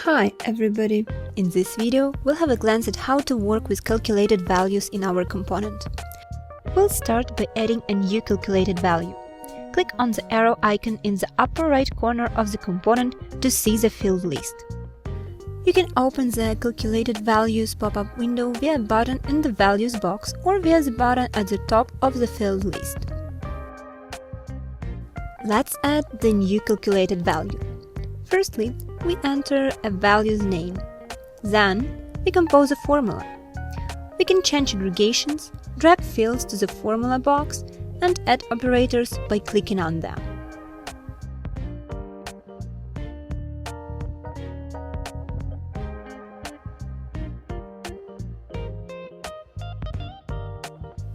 Hi everybody! In this video, we'll have a glance at how to work with calculated values in our component. We'll start by adding a new calculated value. Click on the arrow icon in the upper right corner of the component to see the field list. You can open the Calculated Values pop-up window via a button in the Values box or via the button at the top of the field list. Let's add the new calculated value. Firstly, we enter a value's name. Then, we compose a formula. We can change aggregations, drag fields to the formula box, and add operators by clicking on them.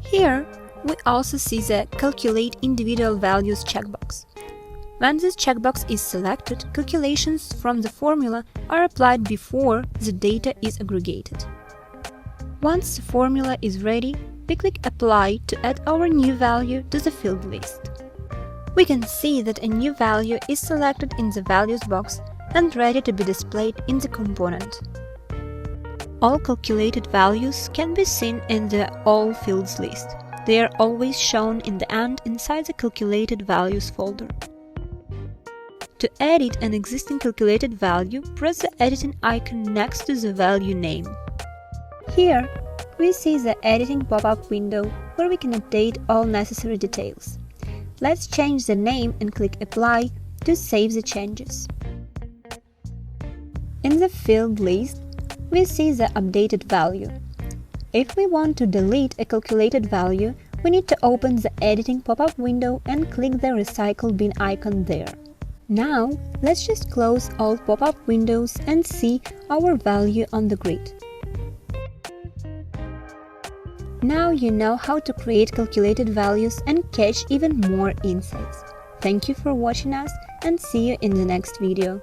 Here, we also see the Calculate Individual Values checkbox. When this checkbox is selected, calculations from the formula are applied before the data is aggregated. Once the formula is ready, we click Apply to add our new value to the field list. We can see that a new value is selected in the Values box and ready to be displayed in the component. All calculated values can be seen in the All Fields list. They are always shown in the end inside the Calculated Values folder. To edit an existing calculated value, press the editing icon next to the value name. Here, we see the editing pop-up window where we can update all necessary details. Let's change the name and click Apply to save the changes. In the field list, we see the updated value. If we want to delete a calculated value, we need to open the editing pop-up window and click the Recycle Bin icon there. Now, let's just close all pop-up windows and see our value on the grid. Now you know how to create calculated values and catch even more insights. Thank you for watching us and see you in the next video.